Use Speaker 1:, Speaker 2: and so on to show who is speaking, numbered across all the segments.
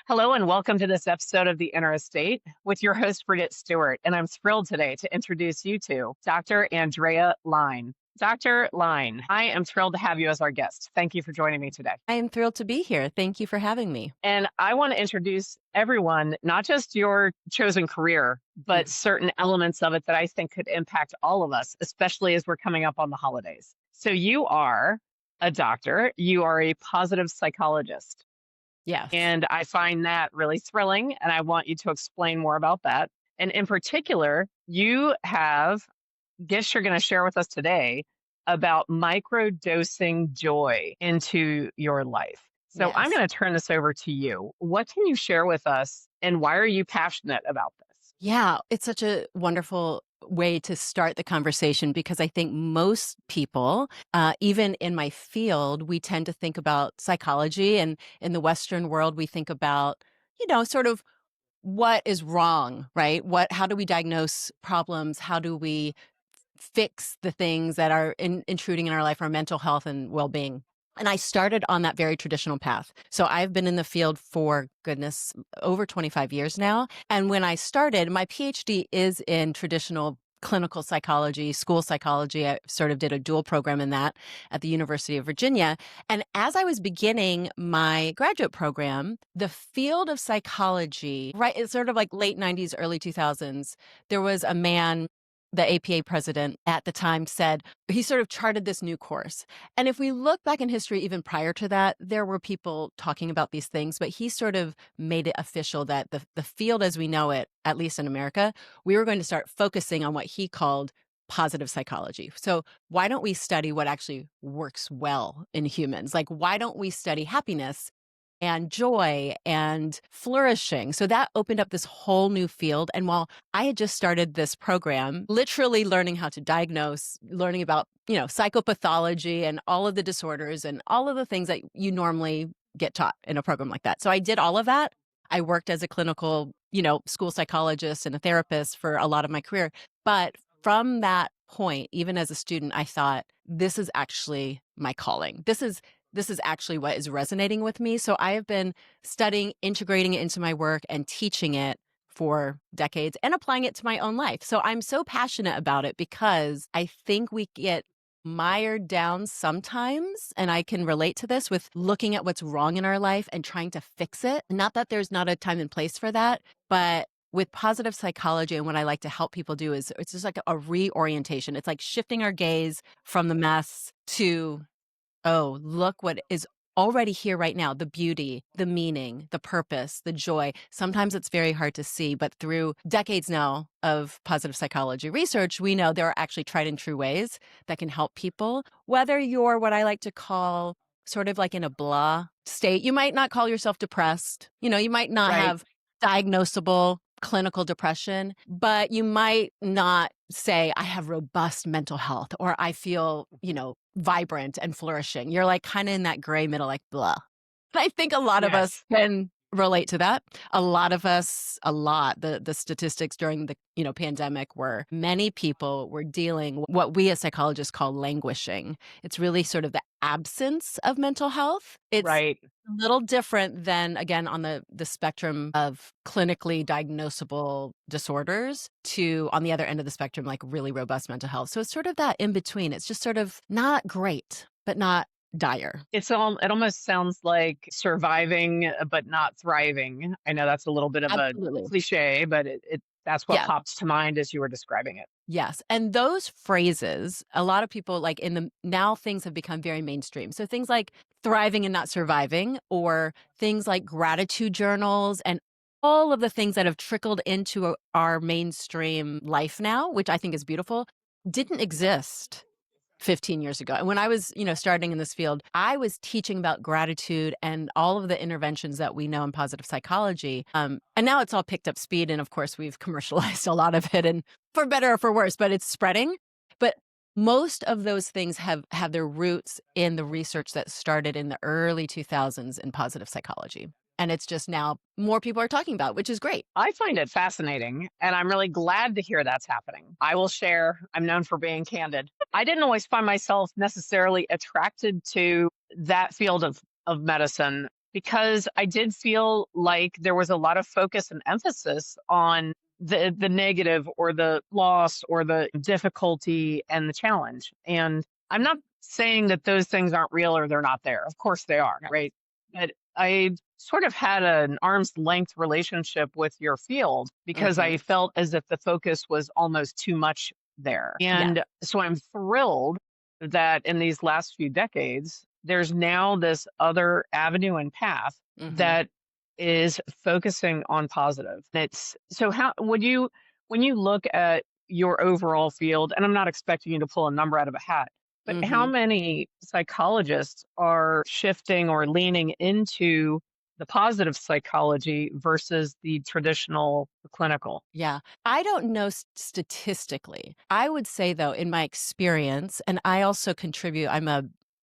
Speaker 1: Hello and welcome to this episode of The Inner Estate with your host, Bridget Stuart. And I'm thrilled today to introduce you to Dr. Andrea Lein. Dr. Lein, I am thrilled to have you as our guest. Thank you for joining me today.
Speaker 2: I am thrilled to be here. Thank you for having me.
Speaker 1: And I want to introduce everyone, not just your chosen career, but certain elements of it that I think could impact all of us, especially as we're coming up on the holidays. So you are a doctor, you are a positive psychologist.
Speaker 2: Yes.
Speaker 1: And I find that really thrilling. And I want you to explain more about that. And in particular, you have gifts you're going to share with us today about microdosing joy into your life. So I'm
Speaker 2: Yes.
Speaker 1: going to turn this over to you. What can you share with us and why are you passionate about this?
Speaker 2: Yeah, it's such a wonderful way to start the conversation because I think most people, even in my field, we tend to think about psychology, and in the Western world, we think about, sort of what is wrong, right? How do we diagnose problems? How do we fix the things that are intruding in our life, our mental health and well-being? And I started on that very traditional path. So I've been in the field for, goodness, over 25 years now. And when I started, my PhD is in traditional clinical psychology, school psychology. I sort of did a dual program in that at the University of Virginia. And as I was beginning my graduate program, the field of psychology, right, it's sort of like late 90s, early 2000s, there was a man, the APA president at the time, said, he sort of charted this new course. And if we look back in history, even prior to that, there were people talking about these things, but he sort of made it official that the field as we know it, at least in America, we were going to start focusing on what he called positive psychology. So why don't we study what actually works well in humans? Like, why don't we study happiness and joy and flourishing? So that opened up this whole new field. And while I had just started this program, literally learning how to diagnose, learning about, psychopathology and all of the disorders and all of the things that you normally get taught in a program like that. So I did all of that. I worked as a clinical, school psychologist and a therapist for a lot of my career. But from that point, even as a student, I thought, this is actually my calling. This is actually what is resonating with me. So I have been studying, integrating it into my work and teaching it for decades and applying it to my own life. So I'm so passionate about it because I think we get mired down sometimes, and I can relate to this with looking at what's wrong in our life and trying to fix it. Not that there's not a time and place for that, but with positive psychology and what I like to help people do is it's just like a reorientation. It's like shifting our gaze from the mess to, oh, look what is already here right now, the beauty, the meaning, the purpose, the joy. Sometimes it's very hard to see, but through decades now of positive psychology research, we know there are actually tried and true ways that can help people. Whether you're what I like to call sort of like in a blah state, you might not call yourself depressed. You might not
Speaker 1: Right.
Speaker 2: have diagnosable clinical depression, but you might not say, I have robust mental health or I feel, vibrant and flourishing. You're like kind of in that gray middle, like blah. I think a lot of us
Speaker 1: Yes.
Speaker 2: can relate to that. The statistics during the, pandemic were many people were dealing what we as psychologists call languishing. It's really sort of the absence of mental health. It's
Speaker 1: Right.
Speaker 2: a little different than, again, on the spectrum of clinically diagnosable disorders to on the other end of the spectrum, like really robust mental health. So it's sort of that in between. It's just sort of not great, but not dire.
Speaker 1: It almost sounds like surviving, but not thriving. I know that's a little bit of a
Speaker 2: Absolutely.
Speaker 1: cliche, but that's what
Speaker 2: Yeah.
Speaker 1: pops to mind as you were describing it.
Speaker 2: Yes. And those phrases, a lot of people like now things have become very mainstream. So things like thriving and not surviving, or things like gratitude journals and all of the things that have trickled into our mainstream life now, which I think is beautiful, didn't exist 15 years ago. And when I was, starting in this field, I was teaching about gratitude and all of the interventions that we know in positive psychology. And now it's all picked up speed. And of course, we've commercialized a lot of it, and for better or for worse, but it's spreading. But most of those things have their roots in the research that started in the early 2000s in positive psychology. And it's just now more people are talking about, which is great.
Speaker 1: I find it fascinating, and I'm really glad to hear that's happening. I will share, I'm known for being candid. I didn't always find myself necessarily attracted to that field of medicine because I did feel like there was a lot of focus and emphasis on the negative or the loss or the difficulty and the challenge. And I'm not saying that those things aren't real or they're not there. Of course they are,
Speaker 2: Right.
Speaker 1: right? But I sort of had an arm's length relationship with your field because
Speaker 2: Hmm.
Speaker 1: I felt as if the focus was almost too much there.
Speaker 2: Yes.
Speaker 1: And so I'm thrilled that in these last few decades, there's now this other avenue and path
Speaker 2: Hmm.
Speaker 1: that is focusing on positive. It's so how would you when you look at your overall field, and I'm not expecting you to pull a number out of a hat, but how
Speaker 2: Hmm.
Speaker 1: many psychologists are shifting or leaning into the positive psychology versus the traditional clinical?
Speaker 2: Yeah. I don't know statistically. I would say, though, in my experience, and I also contribute, I'm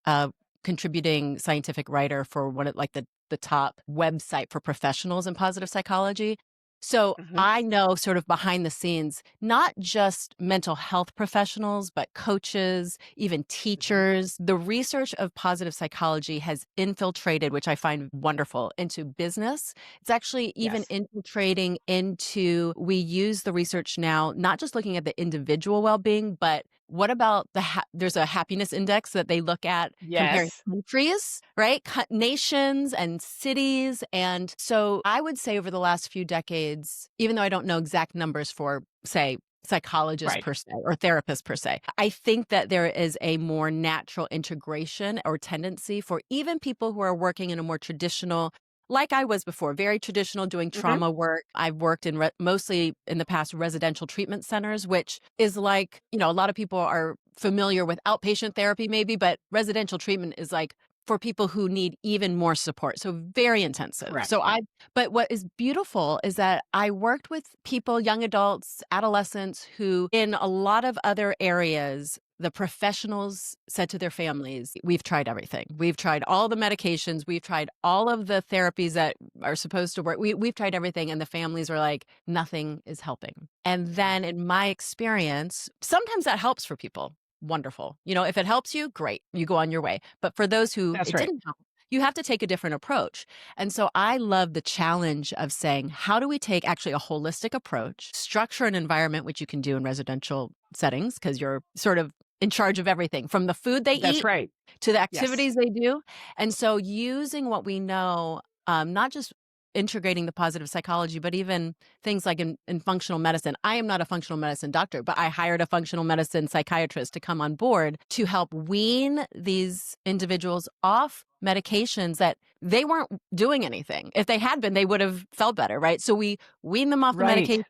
Speaker 2: a contributing scientific writer for one of like the top website for professionals in positive psychology. So
Speaker 1: Hmm.
Speaker 2: I know sort of behind the scenes, not just mental health professionals, but coaches, even
Speaker 1: Hmm.
Speaker 2: teachers. The research of positive psychology has infiltrated, which I find wonderful, into business. It's actually even
Speaker 1: Yes.
Speaker 2: infiltrating into, we use the research now, not just looking at the individual well-being, but what about there's a happiness index that they look at comparing
Speaker 1: Yes.
Speaker 2: countries, right? Nations and cities. And so I would say over the last few decades, even though I don't know exact numbers for, say, psychologists
Speaker 1: Right.
Speaker 2: per se or therapists per se, I think that there is a more natural integration or tendency for even people who are working in a more traditional, like I was before, very traditional, doing
Speaker 1: Hmm.
Speaker 2: trauma work. I've worked in mostly in the past residential treatment centers, which is like, a lot of people are familiar with outpatient therapy maybe, but residential treatment is like for people who need even more support. So very intensive.
Speaker 1: Correct.
Speaker 2: But what is beautiful is that I worked with people, young adults, adolescents who in a lot of other areas, the professionals said to their families, we've tried everything. We've tried all the medications. We've tried all of the therapies that are supposed to work. We've tried everything. And the families are like, nothing is helping. And
Speaker 1: Mm.
Speaker 2: then in my experience, sometimes that helps for people. Wonderful. If it helps you, great. You go on your way. But for those who
Speaker 1: That's
Speaker 2: it
Speaker 1: right.
Speaker 2: didn't help, you have to take a different approach. And so I love the challenge of saying, how do we take actually a holistic approach, structure an environment, which you can do in residential settings because you're sort of in charge of everything from the food they
Speaker 1: That's
Speaker 2: eat
Speaker 1: right.
Speaker 2: to the
Speaker 1: Yes.
Speaker 2: activities they do. And so using what we know, not just integrating the positive psychology, but even things like in functional medicine. I am not a functional medicine doctor, but I hired a functional medicine psychiatrist to come on board to help wean these individuals off medications that they weren't doing anything. If they had been, they would have felt better, right? So we weaned them off the
Speaker 1: Right.
Speaker 2: medication.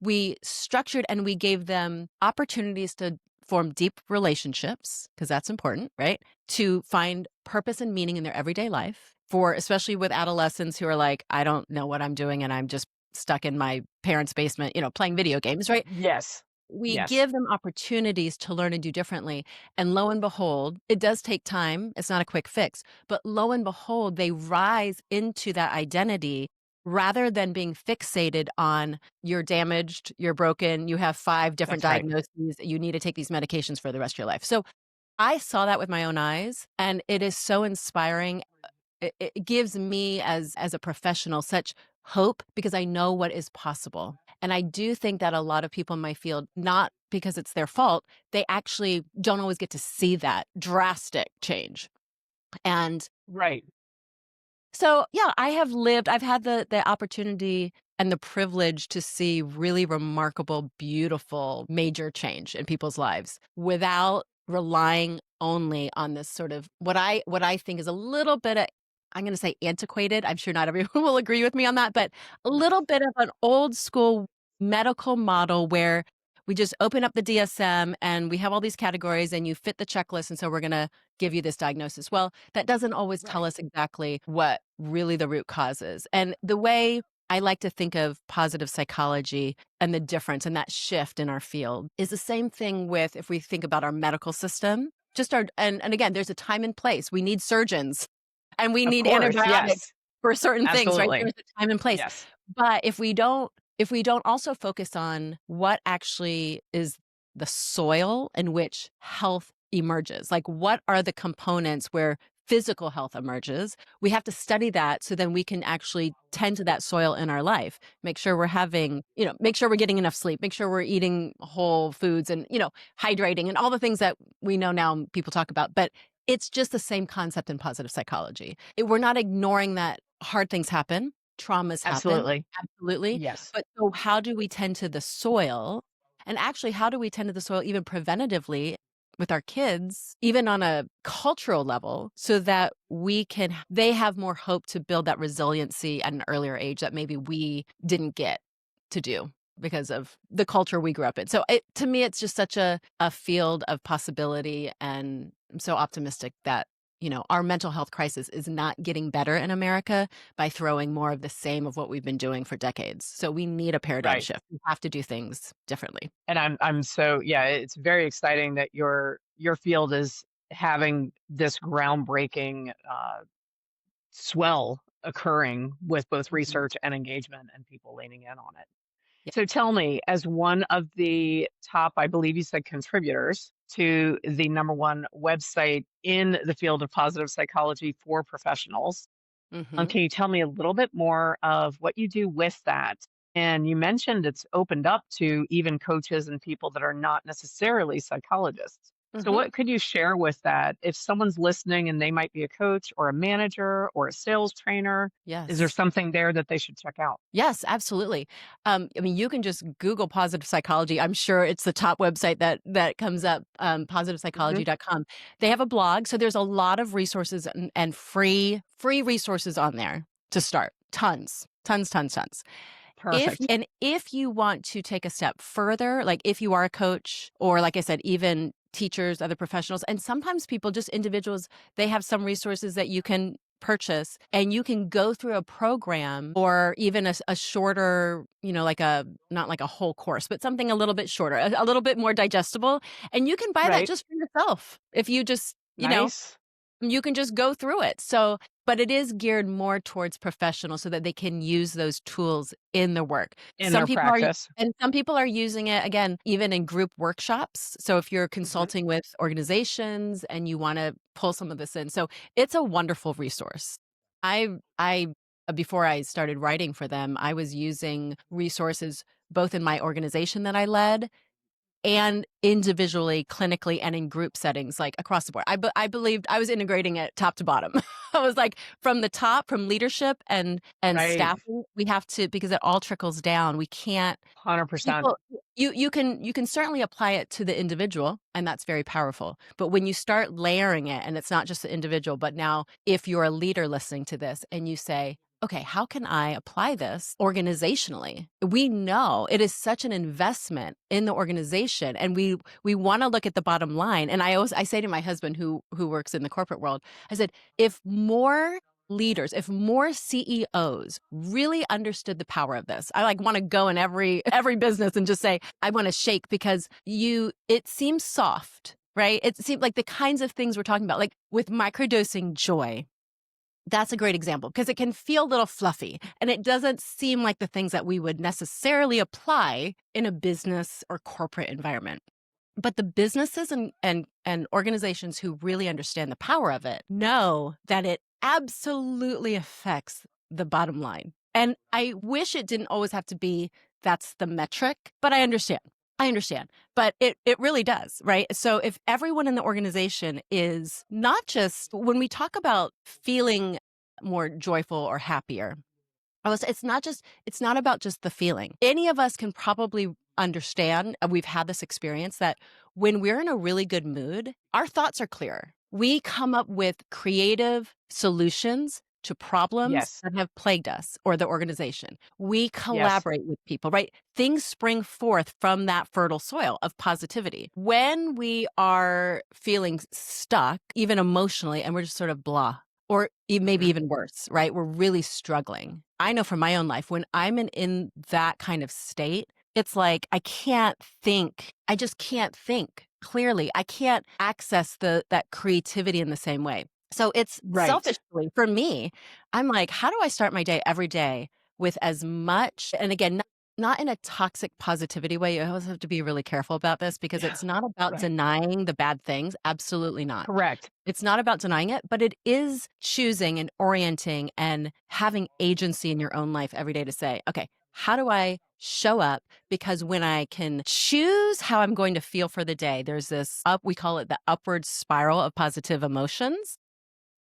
Speaker 2: We structured and we gave them opportunities to form deep relationships, because that's important, right? To find purpose and meaning in their everyday life, for especially with adolescents who are like, I don't know what I'm doing and I'm just stuck in my parents' basement, playing video games, right?
Speaker 1: Yes.
Speaker 2: We
Speaker 1: Yes.
Speaker 2: give them opportunities to learn and do differently. And lo and behold, it does take time. It's not a quick fix, but lo and behold, they rise into that identity rather than being fixated on you're damaged, you're broken, you have 5 different
Speaker 1: That's right.
Speaker 2: diagnoses, you need to take these medications for the rest of your life. So I saw that with my own eyes, and it is so inspiring. It gives me as a professional such hope because I know what is possible. And I do think that a lot of people in my field, not because it's their fault, they actually don't always get to see that drastic change. And
Speaker 1: Right.
Speaker 2: so, yeah, I've had the opportunity and the privilege to see really remarkable, beautiful, major change in people's lives without relying only on this sort of what I think is a little bit of, I'm going to say antiquated. I'm sure not everyone will agree with me on that, but a little bit of an old school medical model where we just open up the DSM and we have all these categories and you fit the checklist. And so we're going to give you this diagnosis. Well, that doesn't always tell
Speaker 1: Right.
Speaker 2: us exactly what really the root cause is. And the way I like to think of positive psychology and the difference and that shift in our field is the same thing with, if we think about our medical system, just and again, there's a time and place. We need surgeons and we
Speaker 1: Of
Speaker 2: need
Speaker 1: course.
Speaker 2: antibiotics
Speaker 1: Yes.
Speaker 2: for certain things, right?
Speaker 1: Absolutely.
Speaker 2: There's a time and place.
Speaker 1: Yes.
Speaker 2: But if we don't also focus on what actually is the soil in which health emerges, like what are the components where physical health emerges. We have to study that so then we can actually tend to that soil in our life. Make sure we're having, make sure we're getting enough sleep, make sure we're eating whole foods and, hydrating and all the things that we know now people talk about. But it's just the same concept in positive psychology. We're not ignoring that hard things happen, traumas happen,
Speaker 1: Absolutely.
Speaker 2: absolutely.
Speaker 1: Yes.
Speaker 2: But so how do we tend to the soil? And actually, how do we tend to the soil even preventatively with our kids, even on a cultural level, so that they have more hope to build that resiliency at an earlier age that maybe we didn't get to do because of the culture we grew up in. So to me, it's just such a field of possibility. And I'm so optimistic that, our mental health crisis is not getting better in America by throwing more of the same of what we've been doing for decades. So we need a paradigm
Speaker 1: Right.
Speaker 2: shift. We have to do things differently.
Speaker 1: And I'm so, yeah, it's very exciting that your field is having this groundbreaking swell occurring with both
Speaker 2: Mhm.
Speaker 1: research and engagement and people leaning in on it.
Speaker 2: Yeah.
Speaker 1: So tell me, as one of the top, I believe you said, contributors to the number one website in the field of positive psychology for professionals,
Speaker 2: Mhm.
Speaker 1: can you tell me a little bit more of what you do with that? And you mentioned it's opened up to even coaches and people that are not necessarily psychologists. So,
Speaker 2: Mhm.
Speaker 1: what could you share with that? If someone's listening and they might be a coach or a manager or a sales trainer, is there
Speaker 2: Yes.
Speaker 1: something there that they should check out?
Speaker 2: Yes, absolutely. I mean, you can just Google positive psychology. I'm sure it's the top website that comes up,
Speaker 1: Hmm.
Speaker 2: positivepsychology.com. They have a blog, so there's a lot of resources and free resources on there to start. Tons, tons, tons, tons.
Speaker 1: Perfect.
Speaker 2: If you want to take a step further, like if you are a coach or like I said, even teachers, other professionals, and sometimes people, just individuals, they have some resources that you can purchase and you can go through a program or even a shorter, like not like a whole course, but something a little bit shorter, a little bit more digestible. And you can buy that
Speaker 1: Right.
Speaker 2: just for yourself. If you just,
Speaker 1: Nice.
Speaker 2: you can just go through it. So, but it is geared more towards professionals so that they can use those tools in their work.
Speaker 1: In their practice.
Speaker 2: Some people are using it again, even in group workshops. So if you're
Speaker 1: Hmm.
Speaker 2: consulting with organizations and you want to pull some of this in. So it's a wonderful resource. I before I started writing for them, I was using resources both in my organization that I led and individually, clinically, and in group settings, like across the board. I believed I was integrating it top to bottom. I was like, from the top, from leadership and
Speaker 1: Right.
Speaker 2: staffing, we have to, because it all trickles down. We can't
Speaker 1: 100%.
Speaker 2: people you can certainly apply it to the individual, and that's very powerful. But when you start layering it, and it's not just the individual, but now if you're a leader listening to this and you say, okay, how can I apply this organizationally? We know it is such an investment in the organization, and we want to look at the bottom line. And I say to my husband who works in the corporate world, I said, if more leaders, if more CEOs really understood the power of this, I like want to go in every business and just say, I want to shake, because it seems soft, right? It seems like the kinds of things we're talking about, like with microdosing joy. That's a great example because it can feel a little fluffy and it doesn't seem like the things that we would necessarily apply in a business or corporate environment. But the businesses and organizations who really understand the power of it know that it absolutely affects the bottom line. And I wish it didn't always have to be that's the metric, but I understand. I understand, but it really does, right? So if everyone in the organization is not just when we talk about feeling more joyful or happier, it's not about just the feeling. Any of us can probably understand, we've had this experience that when we're in a really good mood, our thoughts are clearer. We come up with creative solutions to problems
Speaker 1: Yes.
Speaker 2: that have plagued us or the organization. We
Speaker 1: Yes.
Speaker 2: collaborate with people, right? Things spring forth from that fertile soil of positivity. When we are feeling stuck, even emotionally, and we're just sort of blah, or maybe
Speaker 1: Hmm.
Speaker 2: even worse, right? We're really struggling. I know from my own life, when I'm in that kind of state, it's like I can't think. I just can't think clearly. I can't access that creativity in the same way. So it's
Speaker 1: Right.
Speaker 2: selfishly for me, I'm like, how do I start my day every day with as much, and again, not in a toxic positivity way. You always have to be really careful about this because
Speaker 1: Yeah.
Speaker 2: it's not about
Speaker 1: Right.
Speaker 2: denying the bad things. Absolutely not.
Speaker 1: Correct.
Speaker 2: It's not about denying it, but it is choosing and orienting and having agency in your own life every day to say, okay, how do I show up? Because when I can choose how I'm going to feel for the day, there's this we call it the upward spiral of positive emotions.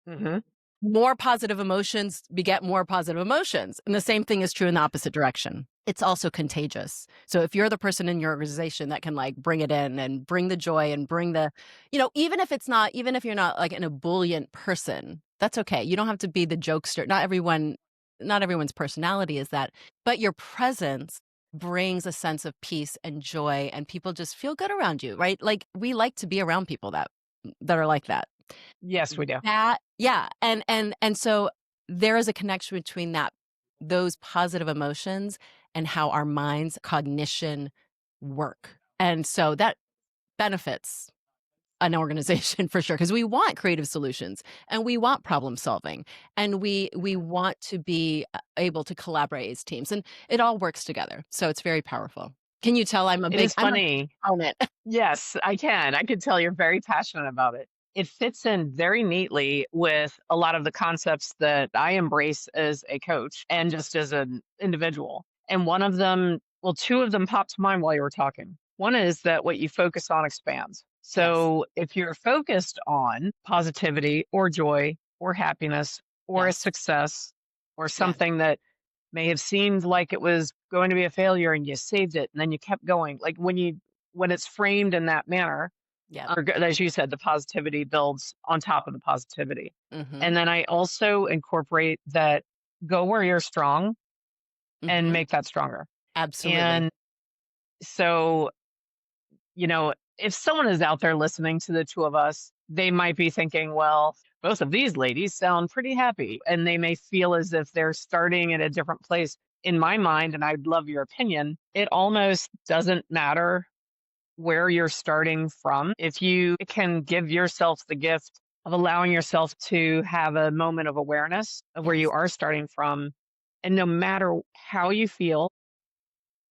Speaker 1: Hmm.
Speaker 2: More positive emotions beget more positive emotions. And the same thing is true in the opposite direction. It's also contagious. So if you're the person in your organization that can like bring it in and bring the joy and bring the, even if you're not like an ebullient person, that's okay. You don't have to be the jokester. Not everyone's personality is that, but your presence brings a sense of peace and joy and people just feel good around you, right? Like we like to be around people that are like that.
Speaker 1: Yes, we do.
Speaker 2: Yeah, and so there is a connection between those positive emotions and how our mind's cognition work. And so that benefits an organization for sure because we want creative solutions and we want problem solving and we want to be able to collaborate as teams and it all works together. So it's very powerful. Can you tell
Speaker 1: It is
Speaker 2: I'm a
Speaker 1: funny.
Speaker 2: proponent.
Speaker 1: Yes, I can. I can tell you're very passionate about it. It fits in very neatly with a lot of the concepts that I embrace as a coach and just as an individual. And one of them, well, two of them popped to mind while you were talking. One is that what you focus on expands.
Speaker 2: Yes.
Speaker 1: So if you're focused on positivity or joy or happiness or a
Speaker 2: Yes.
Speaker 1: success or
Speaker 2: Yes.
Speaker 1: something that may have seemed like it was going to be a failure and you saved it and then you kept going, like when it's framed in that manner,
Speaker 2: Yep.
Speaker 1: as you said, the positivity builds on top of the positivity.
Speaker 2: Mhm.
Speaker 1: And then I also incorporate that go where you're strong and
Speaker 2: Mhm.
Speaker 1: make that stronger.
Speaker 2: Absolutely.
Speaker 1: And so, if someone is out there listening to the two of us, they might be thinking, well, both of these ladies sound pretty happy. And they may feel as if they're starting at a different place. In my mind, and I'd love your opinion, it almost doesn't matter where you're starting from. If you can give yourself the gift of allowing yourself to have a moment of awareness of where you
Speaker 2: Yes.
Speaker 1: are starting from, and no matter how you feel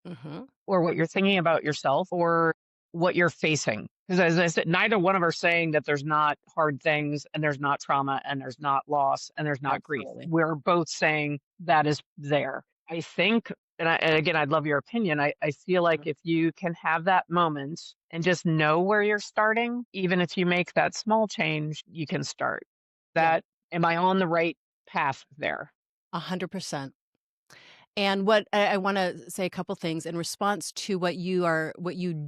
Speaker 2: Mhm.
Speaker 1: or what you're thinking about yourself or what you're facing. Because as I said, neither one of us are saying that there's not hard things and there's not trauma and there's not loss and there's not grief.
Speaker 2: Absolutely.
Speaker 1: We're both saying that is there. I think, and again, I'd love your opinion. I feel like
Speaker 2: Mhm.
Speaker 1: if you can have that moment and just know where you're starting, even if you make that small change, you can start.
Speaker 2: Yeah,
Speaker 1: That, am I on the right path there?
Speaker 2: 100%. And what I wanna say a couple things in response to what you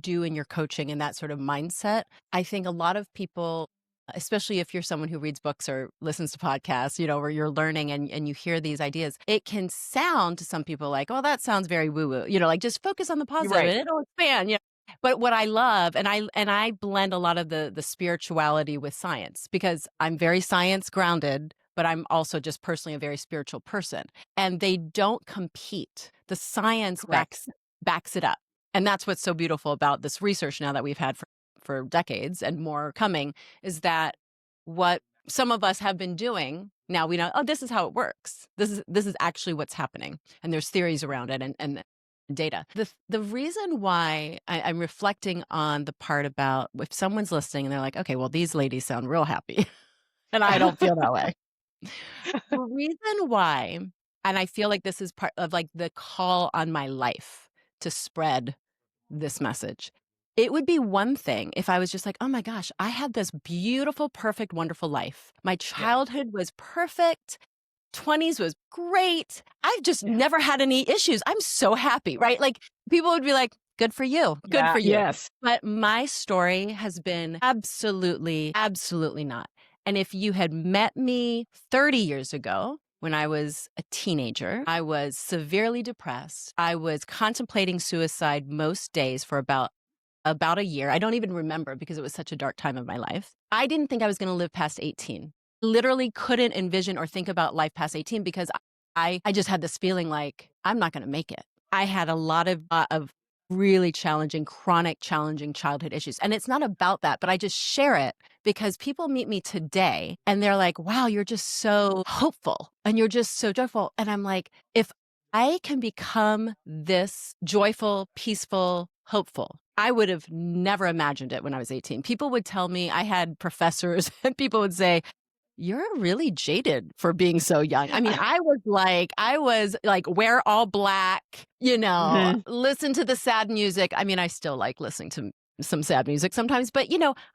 Speaker 2: do in your coaching and that sort of mindset. I think a lot of people, especially if you're someone who reads books or listens to podcasts, where you're learning and you hear these ideas, it can sound to some people like, "Oh, that sounds very woo-woo," like, "Just focus on the
Speaker 1: You're
Speaker 2: positive
Speaker 1: right.
Speaker 2: and it'll expand," But what I love and I blend a lot of the spirituality with science because I'm very science grounded, but I'm also just personally a very spiritual person and they don't compete. The science
Speaker 1: Correct.
Speaker 2: backs it up. And that's what's so beautiful about this research now that we've had for decades and more coming is that what some of us have been doing now we know, oh, this is how it works. This is actually what's happening. And there's theories around it and data. The reason why I'm reflecting on the part about if someone's listening and they're like, okay, well, these ladies sound real happy. And I don't feel that way. The reason why, and I feel like this is part of like the call on my life to spread this message. It would be one thing if I was just like, oh my gosh, I had this beautiful, perfect, wonderful life. My
Speaker 1: Yeah.
Speaker 2: childhood was perfect. 20s was great. I've just
Speaker 1: Yeah.
Speaker 2: never had any issues. I'm so happy, right? Like people would be like, good for you. Good
Speaker 1: Yeah.
Speaker 2: for you.
Speaker 1: Yes.
Speaker 2: But my story has been absolutely, absolutely not. And if you had met me 30 years ago, when I was a teenager, I was severely depressed. I was contemplating suicide most days for about a year. I don't even remember because it was such a dark time of my life. I didn't think I was going to live past 18. Literally couldn't envision or think about life past 18 because I just had this feeling like I'm not going to make it. I had a lot of really challenging, chronic, challenging childhood issues. And it's not about that, but I just share it because people meet me today and they're like, wow, you're just so hopeful and you're just so joyful. And I'm like, if I can become this joyful, peaceful, hopeful. I would have never imagined it when I was 18. People would tell me, I had professors and people would say, "You're really jaded for being so young." I mean, I was like, wear all black,
Speaker 1: Hmm.
Speaker 2: listen to the sad music. I mean, I still like listening to some sad music sometimes, but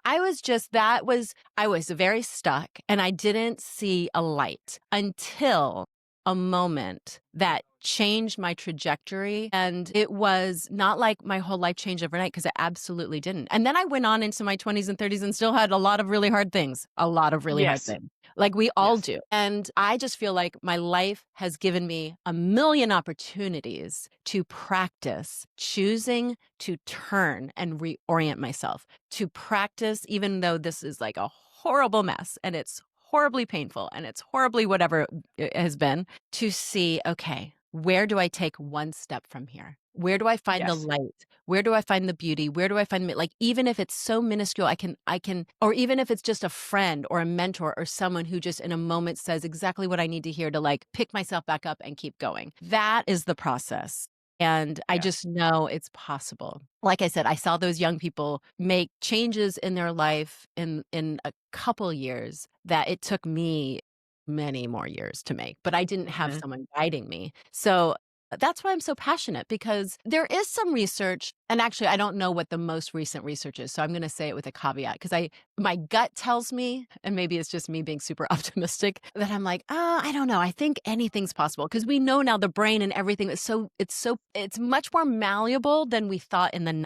Speaker 2: I was just I was very stuck and I didn't see a light until a moment that changed my trajectory. And it was not like my whole life changed overnight because it absolutely didn't. And then I went on into my 20s and 30s and still had a lot of really hard things, a lot of really hard
Speaker 1: Yes.
Speaker 2: things. Like we all
Speaker 1: Yes.
Speaker 2: do. And I just feel like my life has given me a million opportunities to practice choosing to turn and reorient myself, to practice, even though this is like a horrible mess and it's horribly painful and it's horribly whatever it has been, to see, okay, where do I take one step from here? Where do I find the
Speaker 1: Yes.
Speaker 2: light? Where do I find the beauty? Where do I find like even if it's so minuscule, I can or even if it's just a friend or a mentor or someone who just in a moment says exactly what I need to hear to like pick myself back up and keep going. That is the process. And I
Speaker 1: Yes.
Speaker 2: just know it's possible. Like I said, I saw those young people make changes in their life in a couple years that it took me many more years to make, but I didn't have
Speaker 1: Hmm.
Speaker 2: someone guiding me. So that's why I'm so passionate because there is some research, and actually I don't know what the most recent research is, so I'm going to say it with a caveat because I my gut tells me, and maybe it's just me being super optimistic, that I'm like, I don't know. I think anything's possible because we know now the brain and everything is it's much more malleable than we thought in the
Speaker 1: Than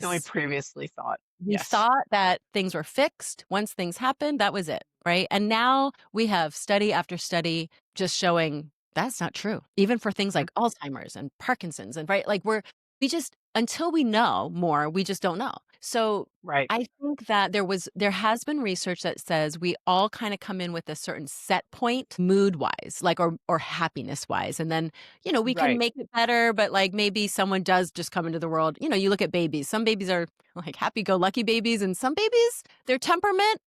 Speaker 1: we
Speaker 2: 90s.
Speaker 1: previously thought.
Speaker 2: We
Speaker 1: Yes.
Speaker 2: thought that things were fixed. Once things happened, that was it, right? And now we have study after study just showing that's not true. Even for things
Speaker 1: Mhm.
Speaker 2: like Alzheimer's and Parkinson's and right, like we just until we know more, we just don't know. So
Speaker 1: Right.
Speaker 2: I think that there has been research that says we all kind of come in with a certain set point mood wise, like or happiness wise. And then, we can
Speaker 1: Right.
Speaker 2: make it better, but like maybe someone does just come into the world. You look at babies. Some babies are like happy-go-lucky babies, and some babies, their temperament,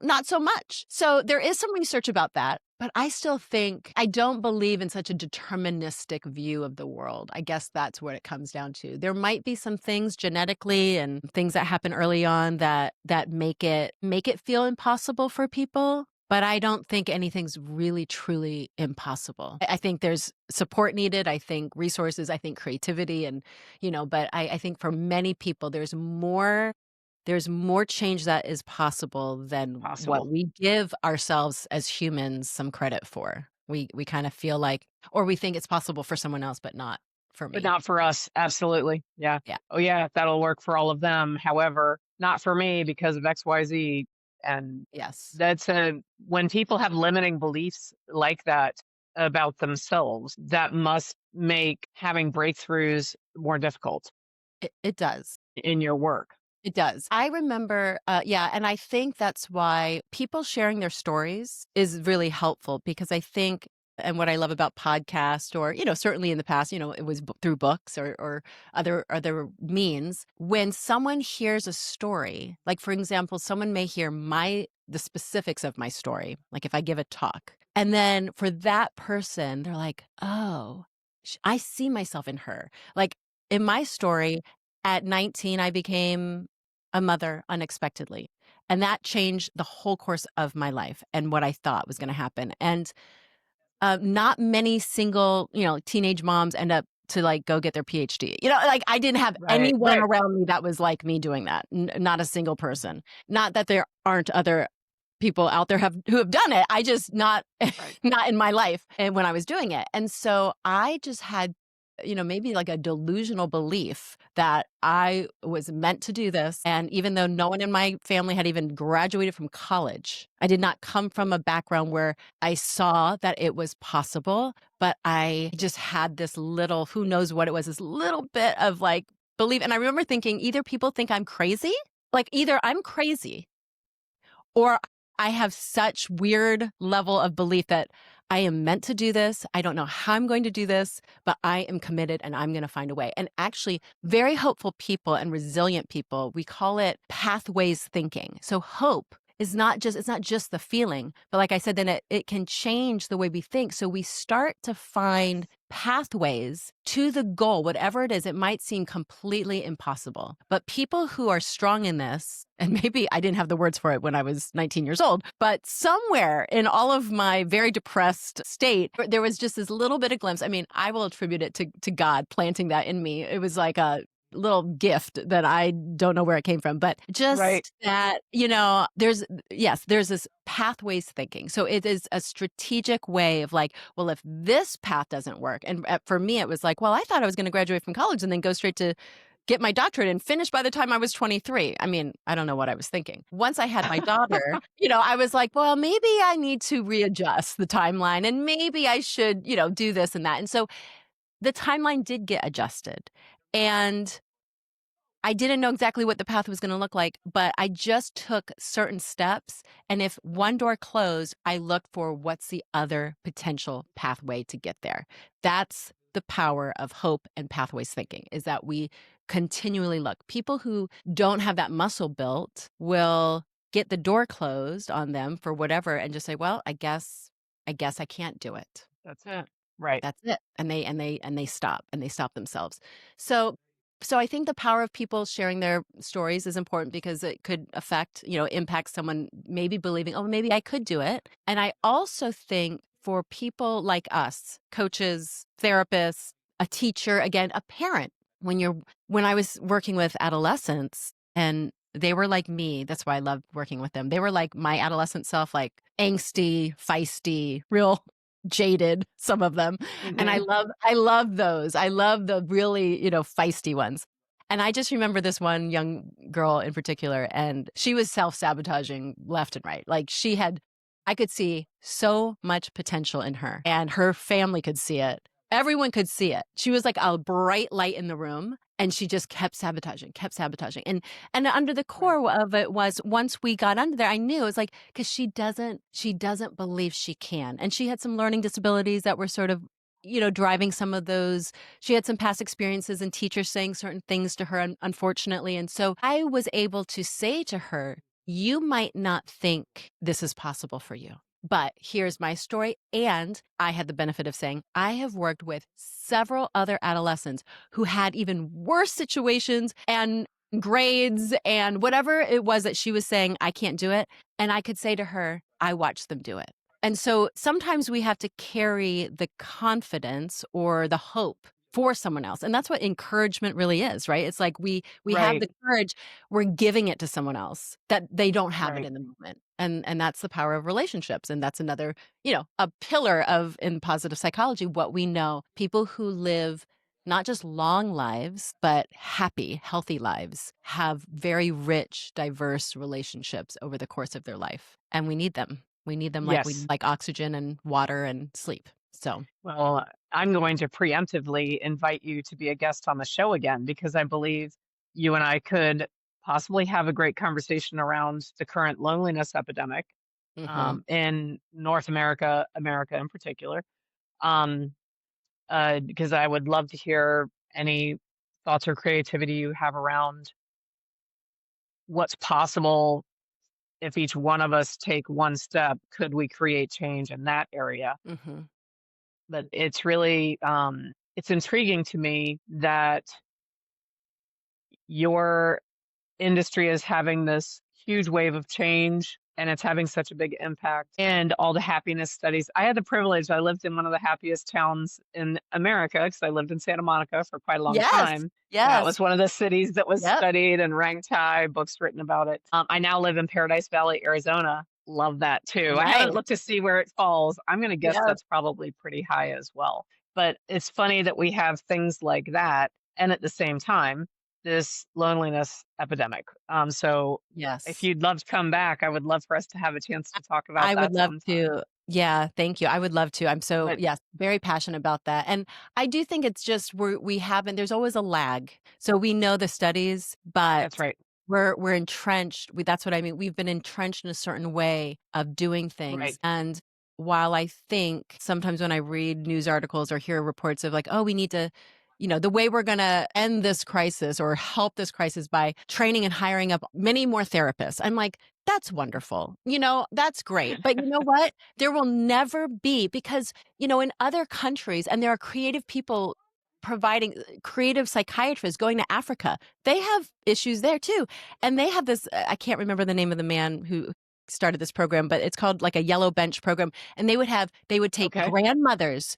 Speaker 2: not so much. So there is some research about that. But I still think I don't believe in such a deterministic view of the world. I guess that's what it comes down to. There might be some things genetically and things that happen early on that make it feel impossible for people. But I don't think anything's really truly impossible. I think there's support needed. I think resources, I think creativity but I think for many people there's more change that is possible than what
Speaker 1: Possible.
Speaker 2: we give ourselves as humans some credit for. We kind of feel like or we think it's possible for someone else, but not for
Speaker 1: But
Speaker 2: me.
Speaker 1: not for us. Absolutely. Yeah.
Speaker 2: Yeah.
Speaker 1: Oh, yeah. That'll work for all of them. However, not for me because of XYZ. And
Speaker 2: Yes.
Speaker 1: that's when people have limiting beliefs like that about themselves, that must make having breakthroughs more difficult
Speaker 2: It does.
Speaker 1: in your work.
Speaker 2: It does. I remember, yeah, and I think that's why people sharing their stories is really helpful because I think, and what I love about podcasts, or certainly in the past, it was through books or other means. When someone hears a story, like for example, someone may hear the specifics of my story, like if I give a talk, and then for that person, they're like, oh, I see myself in her. Like in my story, at 19, I became a mother unexpectedly. And that changed the whole course of my life and what I thought was going to happen. And not many single, teenage moms end up to like go get their PhD. Like I didn't have
Speaker 1: Right.
Speaker 2: anyone
Speaker 1: Right.
Speaker 2: around me that was like me doing that. Not a single person. Not that there aren't other people out there who have done it. I just not
Speaker 1: Right.
Speaker 2: not in my life and when I was doing it. And so I just had maybe like a delusional belief that I was meant to do this. And even though no one in my family had even graduated from college, I did not come from a background where I saw that it was possible, but I just had this little, who knows what it was, this little bit of like belief. And I remember thinking either people think I'm crazy, like either I'm crazy or I have such weird level of belief that I am meant to do this. I don't know how I'm going to do this, but I am committed and I'm going to find a way. And actually, very hopeful people and resilient people, we call it pathways thinking. So hope is not just, it's not just the feeling, but like I said, then it can change the way we think. So we start to find pathways to the goal, whatever it is. It might seem completely impossible, but people who are strong in this, and maybe I didn't have the words for it when I was 19 years old, but somewhere in all of my very depressed state, there was just this little bit of glimpse. I mean, I will attribute it to God planting that in me. It was like a little gift that I don't know where it came from, but
Speaker 1: Right.
Speaker 2: just that, there's this pathways thinking. So it is a strategic way of like, well, if this path doesn't work, and for me, it was like, well, I thought I was going to graduate from college and then go straight to get my doctorate and finish by the time I was 23. I mean, I don't know what I was thinking. Once I had my daughter, I was like, well, maybe I need to readjust the timeline and maybe I should, do this and that. And so the timeline did get adjusted. And I didn't know exactly what the path was going to look like, but I just took certain steps. And if one door closed, I looked for what's the other potential pathway to get there. That's the power of hope and pathways thinking, is that we continually look. People who don't have that muscle built will get the door closed on them for whatever and just say, well, I guess I can't do it.
Speaker 1: That's it. Right.
Speaker 2: That's it. And they stop themselves. So I think the power of people sharing their stories is important because it could affect, impact someone maybe believing, oh, maybe I could do it. And I also think for people like us, coaches, therapists, a teacher, again, a parent, when I was working with adolescents and they were like me, that's why I loved working with them. They were like my adolescent self, like angsty, feisty, real jaded, some of them. And I
Speaker 1: Hmm.
Speaker 2: love those. I love the really, feisty ones. And I just remember this one young girl in particular, and she was self-sabotaging left and right. Like I could see so much potential in her, and her family could see it. Everyone could see it. She was like a bright light in the room, and she just kept sabotaging. And under the
Speaker 1: Right.
Speaker 2: core of it was, once we got under there, I knew it was like, because she doesn't believe she can. And she had some learning disabilities that were sort of, driving some of those. She had some past experiences and teachers saying certain things to her, unfortunately. And so I was able to say to her, you might not think this is possible for you, but here's my story. And I had the benefit of saying, I have worked with several other adolescents who had even worse situations and grades and whatever it was that she was saying, I can't do it. And I could say to her, I watched them do it. And so sometimes we have to carry the confidence or the hope for someone else. And that's what encouragement really is, right? It's like we have
Speaker 1: Right.
Speaker 2: the courage, we're giving it to someone else that they don't have it
Speaker 1: Right.
Speaker 2: in the moment. And that's the power of relationships. And that's another, a pillar of in positive psychology, what we know. People who live not just long lives, but happy, healthy lives have very rich, diverse relationships over the course of their life. And we need them. We need them like we
Speaker 1: Yes.
Speaker 2: like oxygen and water and sleep. So,
Speaker 1: Well, I'm going to preemptively invite you to be a guest on the show again because I believe you and I could possibly have a great conversation around the current loneliness epidemic
Speaker 2: mhm.
Speaker 1: in North America, America in particular. Um, because I would love to hear any thoughts or creativity you have around what's possible if each one of us take one step. Could we create change in that area?
Speaker 2: Mhm.
Speaker 1: But it's really it's intriguing to me that your industry is having this huge wave of change and it's having such a big impact and all the happiness studies. I had the privilege, I lived in one of the happiest towns in America because I lived in Santa Monica for quite a long
Speaker 2: Yes.
Speaker 1: time. That
Speaker 2: Yes.
Speaker 1: was one of the cities that was
Speaker 2: Yep.
Speaker 1: studied and ranked high, books written about it. I now live in Paradise Valley, Arizona. Love that too. I haven't
Speaker 2: Nice.
Speaker 1: looked to see where it falls. I'm going to guess
Speaker 2: Yep.
Speaker 1: that's probably pretty high as well. But it's funny that we have things like that. And at the same time, this loneliness epidemic. So if
Speaker 2: Yes.
Speaker 1: you'd love to come back, I would love for us to have a chance to talk about
Speaker 2: I would
Speaker 1: that
Speaker 2: love
Speaker 1: sometime.
Speaker 2: to. Yeah, thank you. I would love to. I'm so,
Speaker 1: But
Speaker 2: yes, very passionate about that. And I do think it's just we haven't, there's always a lag. So we know the studies,
Speaker 1: that's
Speaker 2: but
Speaker 1: right.
Speaker 2: we're entrenched. That's what I mean. We've been entrenched in a certain way of doing things.
Speaker 1: Right.
Speaker 2: And while I think sometimes when I read news articles or hear reports of like, oh, we need to, the way we're going to end this crisis or help this crisis by training and hiring up many more therapists. I'm like, that's wonderful. That's great. But you know what? There will never be, because, in other countries, and there are creative people providing creative psychiatrists going to Africa. They have issues there too. And they have this, I can't remember the name of the man who started this program, but it's called like a yellow bench program. And they would take
Speaker 1: Okay.
Speaker 2: grandmothers.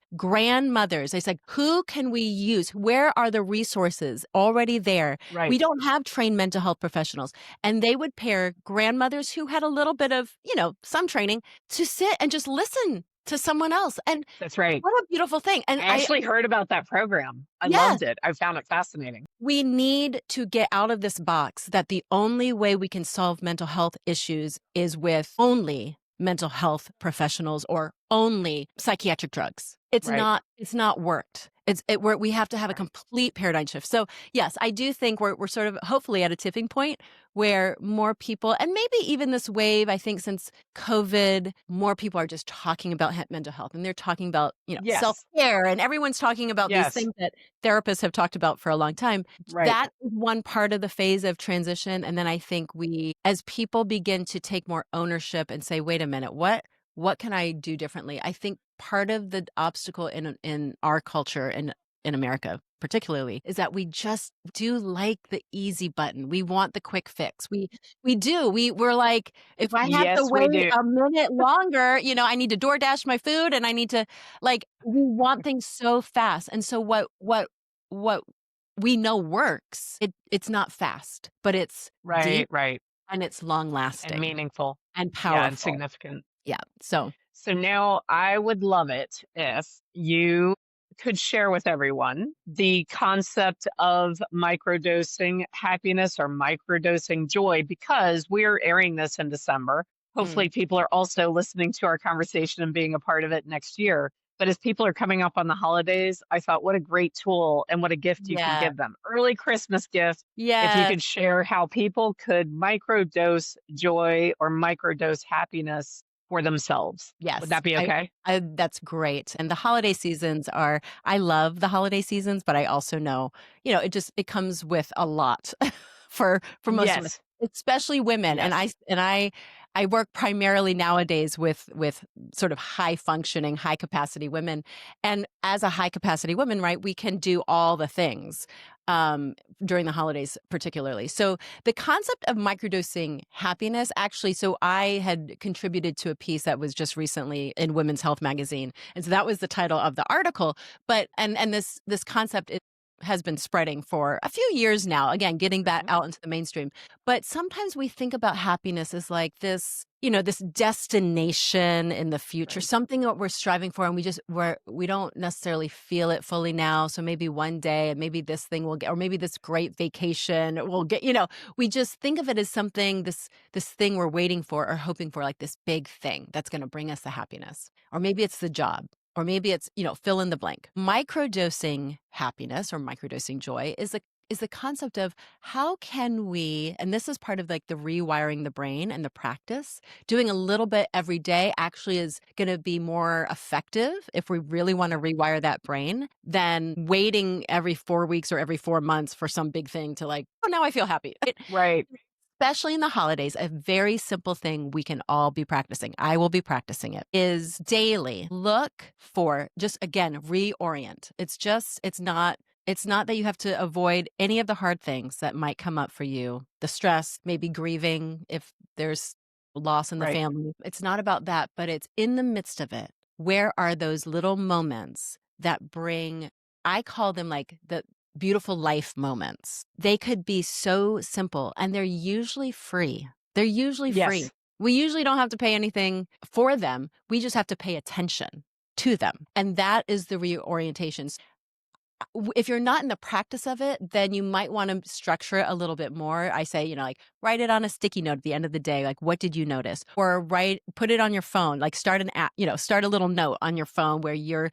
Speaker 2: They said, who can we use? Where are the resources already there? We
Speaker 1: Right.
Speaker 2: don't have trained mental health professionals. And they would pair grandmothers who had a little bit of, some training to sit and just listen to someone else. And
Speaker 1: That's right.
Speaker 2: what a beautiful thing. And
Speaker 1: I actually heard about that program. I
Speaker 2: yes,
Speaker 1: loved it. I found it fascinating.
Speaker 2: we need to get out of this box that the only way we can solve mental health issues is with only mental health professionals or only psychiatric drugs.
Speaker 1: Right.
Speaker 2: It's not worked. We have to have a
Speaker 1: Right.
Speaker 2: complete paradigm shift. So yes, I do think we're sort of hopefully at a tipping point where more people, and maybe even this wave, I think since COVID, more people are just talking about mental health, and they're talking about,
Speaker 1: Yes.
Speaker 2: self-care, and everyone's talking about these
Speaker 1: Yes.
Speaker 2: things that therapists have talked about for a long time.
Speaker 1: Right.
Speaker 2: That is one part of the phase of transition. And then I think as people begin to take more ownership and say, wait a minute, what can I do differently? I think part of the obstacle in our culture and in America particularly is that we just do like the easy button. We want the quick fix. We do. We're like, if I have to
Speaker 1: Yes, we
Speaker 2: wait
Speaker 1: do.
Speaker 2: a minute longer, I need to DoorDash my food, and I need to, like, we want things so fast. And so what we know works, it's not fast, but it's
Speaker 1: Right.
Speaker 2: deep
Speaker 1: Right.
Speaker 2: and it's long
Speaker 1: And
Speaker 2: lasting
Speaker 1: meaningful.
Speaker 2: and
Speaker 1: Yeah. And
Speaker 2: powerful.
Speaker 1: significant.
Speaker 2: Yeah. So
Speaker 1: So now I would love it if you could share with everyone the concept of microdosing happiness or microdosing joy, because we're airing this in December.
Speaker 2: mm,
Speaker 1: Hopefully, people are also listening to our conversation and being a part of it next year. But as people are coming up on the holidays, I thought, what a great tool and what a gift you could
Speaker 2: yeah.
Speaker 1: give them. Early Christmas gift. If you
Speaker 2: Yes.
Speaker 1: could share how people could microdose joy or microdose happiness for themselves. Would
Speaker 2: Yes.
Speaker 1: that be okay?
Speaker 2: That's great. And the holiday seasons I love the holiday seasons, but I also know, it comes with a lot for most of us,
Speaker 1: Yes.
Speaker 2: especially women. And
Speaker 1: Yes.
Speaker 2: I work primarily nowadays with sort of high functioning, high capacity women. And as a high capacity woman, right, we can do all the things um, during the holidays, particularly. So the concept of microdosing happiness, actually, so I had contributed to a piece that was just recently in Women's Health magazine. And so that was the title of the article. But and this concept has been spreading for a few years now, again, getting that
Speaker 1: Mhm.
Speaker 2: out into the mainstream. But sometimes we think about happiness as like this, this destination in the future,
Speaker 1: Right.
Speaker 2: something that we're striving for, and we don't necessarily feel it fully now. So maybe one day, and maybe this thing will get, or maybe this great vacation will get, we just think of it as something, this thing we're waiting for or hoping for, like this big thing that's going to bring us the happiness. Or maybe it's the job. Or maybe it's, fill in the blank. Microdosing happiness or microdosing joy is the concept of how can we, and this is part of like the rewiring the brain and the practice, doing a little bit every day actually is going to be more effective if we really want to rewire that brain than waiting every 4 weeks or every 4 months for some big thing to like, oh, now I feel happy.
Speaker 1: Right.
Speaker 2: Especially in the holidays, a very simple thing we can all be practicing. I will be practicing it is daily look for, just again, reorient. It's not that you have to avoid any of the hard things that might come up for you. The stress, maybe grieving if there's loss in the
Speaker 1: Right.
Speaker 2: family. It's not about that, but it's in the midst of it. Where are those little moments that bring, I call them like the beautiful life moments. They could be so simple, and they're usually free. They're usually free.
Speaker 1: Yes.
Speaker 2: We usually don't have to pay anything for them. We just have to pay attention to them. And that is the reorientations. If you're not in the practice of it, then you might want to structure it a little bit more. I say, like write it on a sticky note at the end of the day. Like, what did you notice? Or put it on your phone, like start an app, start a little note on your phone where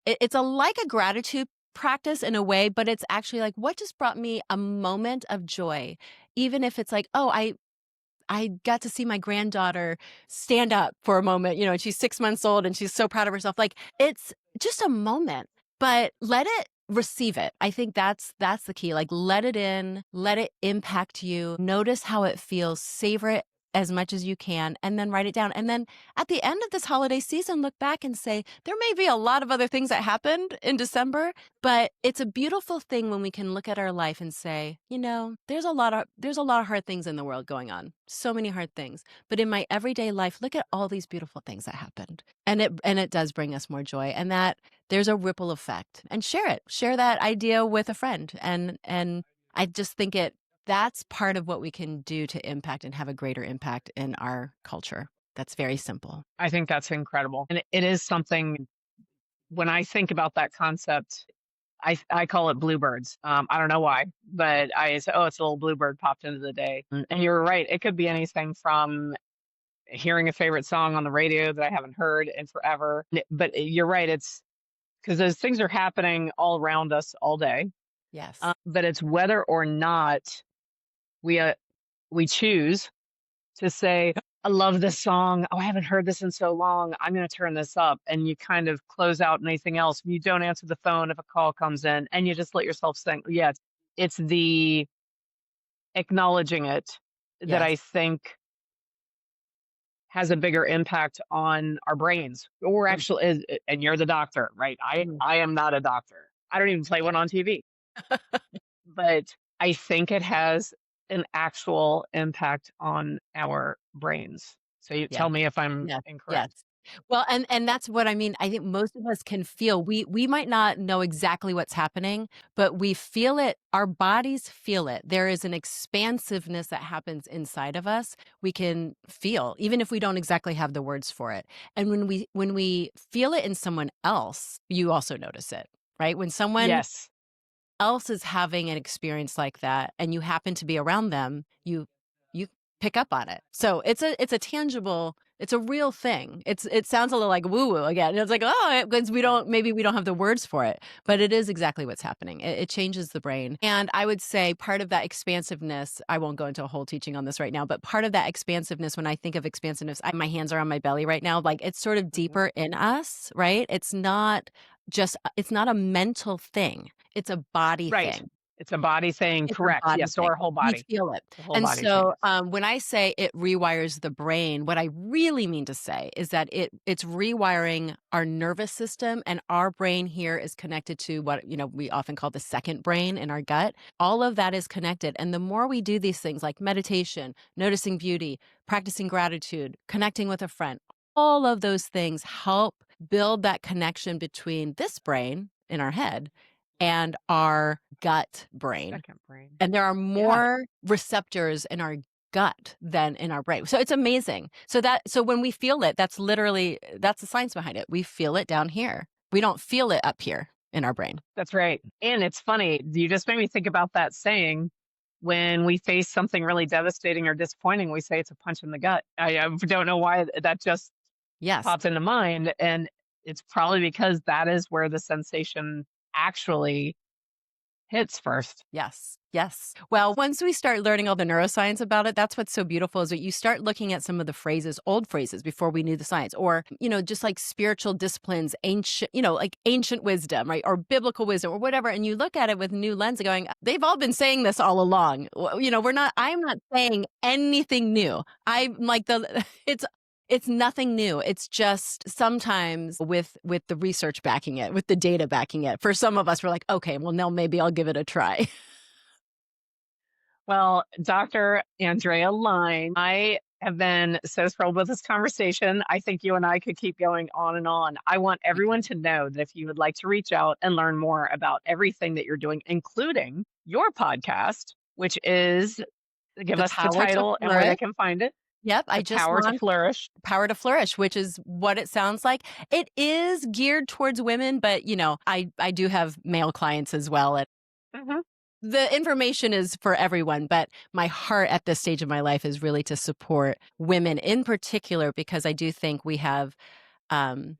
Speaker 2: it's like a gratitude practice in a way, but it's actually like, what just brought me a moment of joy? Even if it's like, oh, I got to see my granddaughter stand up for a moment, and she's 6 months old and she's so proud of herself. Like, it's just a moment, but let it receive it. I think that's the key. Like, let it in, let it impact you. Notice how it feels, savor it as much as you can, and then write it down. And then at the end of this holiday season, look back and say, there may be a lot of other things that happened in December, but it's a beautiful thing when we can look at our life and say, there's a lot of hard things in the world going on. So many hard things. But in my everyday life, look at all these beautiful things that happened. And it does bring us more joy. And that there's a ripple effect. And share it. Share that idea with a friend. And I just think that's part of what we can do to impact and have a greater impact in our culture. That's very simple.
Speaker 1: I think that's incredible. And it is something, when I think about that concept, I call it bluebirds. I don't know why, but I say, oh, it's a little bluebird popped into the day. And you're right. It could be anything from hearing a favorite song on the radio that I haven't heard in forever. But you're right. It's because those things are happening all around us all day.
Speaker 2: Yes.
Speaker 1: But it's whether or not we choose to say, I love this song. Oh, I haven't heard this in so long. I'm going to turn this up. And you kind of close out anything else. You don't answer the phone if a call comes in, and you just let yourself think, yeah, it's the acknowledging it that I
Speaker 2: Yes.
Speaker 1: think has a bigger impact on our brains. Or
Speaker 2: Mm,
Speaker 1: actually, and you're the doctor, right?
Speaker 2: mm.
Speaker 1: I am not a doctor. I don't even play one on TV, but I think it has an actual impact on our brains. So you
Speaker 2: Yeah.
Speaker 1: tell me if I'm
Speaker 2: Yes, yes.
Speaker 1: incorrect.
Speaker 2: Well, and that's what I mean. I think most of us can feel. We might not know exactly what's happening, but we feel it. Our bodies feel it. There is an expansiveness that happens inside of us. We can feel, even if we don't exactly have the words for it. And when we feel it in someone else, you also notice it, right? When someone
Speaker 1: Yes,
Speaker 2: else is having an experience like that and you happen to be around them, you pick up on it. So it's a tangible, it's a real thing. It sounds a little like woo woo again. And it's like, oh, because we don't have the words for it, but it is exactly what's happening. It changes the brain. And I would say part of that expansiveness, I won't go into a whole teaching on this right now, but part of that expansiveness, when I think of expansiveness, my hands are on my belly right now. Like, it's sort of
Speaker 1: mhm,
Speaker 2: deeper in us, right? It's not a mental thing. It's a body
Speaker 1: right.
Speaker 2: thing.
Speaker 1: It's a body thing,
Speaker 2: It's a
Speaker 1: correct.
Speaker 2: body
Speaker 1: Yes, so
Speaker 2: thing.
Speaker 1: our whole
Speaker 2: We
Speaker 1: body.
Speaker 2: feel it.
Speaker 1: The whole
Speaker 2: And
Speaker 1: body
Speaker 2: so,
Speaker 1: changes.
Speaker 2: when I say it rewires the brain, what I really mean to say is that it's rewiring our nervous system, and our brain here is connected to what, we often call the second brain in our gut. All of that is connected. And the more we do these things like meditation, noticing beauty, practicing gratitude, connecting with a friend, all of those things help build that connection between this brain in our head and our gut brain.
Speaker 1: Second brain.
Speaker 2: And there are
Speaker 1: Yeah,
Speaker 2: more receptors in our gut than in our brain. So it's amazing. So when we feel it, that's the science behind it. We feel it down here. We don't feel it up here in our brain.
Speaker 1: that's right. And it's funny. You just made me think about that saying. When we face something really devastating or disappointing, we say it's a punch in the gut. I don't know why that just
Speaker 2: Yes.
Speaker 1: popped into mind. And it's probably because that is where the sensation actually hits first.
Speaker 2: Yes. Yes. Well, once we start learning all the neuroscience about it, that's what's so beautiful is that you start looking at some of the phrases, old phrases before we knew the science, or, just like spiritual disciplines, ancient, like ancient wisdom, right? Or biblical wisdom or whatever. And you look at it with new lens going, they've all been saying this all along. I'm not saying anything new. I'm like it's nothing new. It's just sometimes with the research backing it, with the data backing it. For some of us, we're like, okay, well, now maybe I'll give it a try.
Speaker 1: Well, Dr. Andrea Lein, I have been so thrilled with this conversation. I think you and I could keep going on and on. I want everyone to know that if you would like to reach out and learn more about everything that you're doing, including your podcast, which is, give
Speaker 2: The
Speaker 1: us the
Speaker 2: power to
Speaker 1: title and where they
Speaker 2: flourish.
Speaker 1: can find it.
Speaker 2: Yep, I
Speaker 1: The
Speaker 2: just
Speaker 1: Power to
Speaker 2: launched
Speaker 1: Flourish.
Speaker 2: Power to Flourish, which is what it sounds like. It is geared towards women, but I do have male clients as well. And
Speaker 1: Mhm.
Speaker 2: the information is for everyone, but my heart at this stage of my life is really to support women in particular, because I do think we have um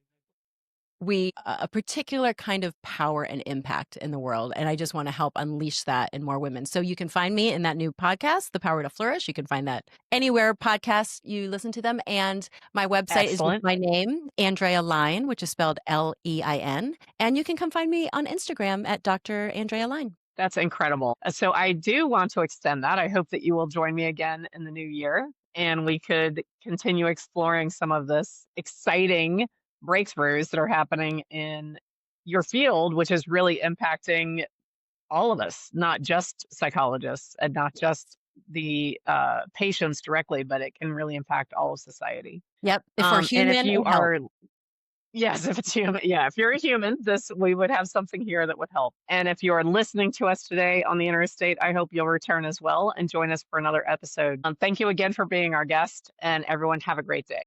Speaker 2: we a particular kind of power and impact in the world, and I just want to help unleash that in more women. So you can find me in that new podcast, The Power to Flourish. You can find that anywhere podcasts you listen to them, and my website is just
Speaker 1: Excellent.
Speaker 2: my name, Andrea Lein, which is spelled Lein, and you can come find me on Instagram at Dr. Andrea Lein.
Speaker 1: That's incredible. So I do want to extend that. I hope that you will join me again in the new year and we could continue exploring some of this exciting breakthroughs that are happening in your field, which is really impacting all of us, not just psychologists and not
Speaker 2: Yes.
Speaker 1: just the patients directly, but it can really impact all of society.
Speaker 2: Yep. If we're
Speaker 1: And if
Speaker 2: human,
Speaker 1: you
Speaker 2: it helps.
Speaker 1: are Yes, if it's human. Yeah, if you're a human, this we would have something here that would help. And if you're listening to us today on the interstate, I hope you'll return as well and join us for another episode. Thank you again for being our guest, and everyone have a great day.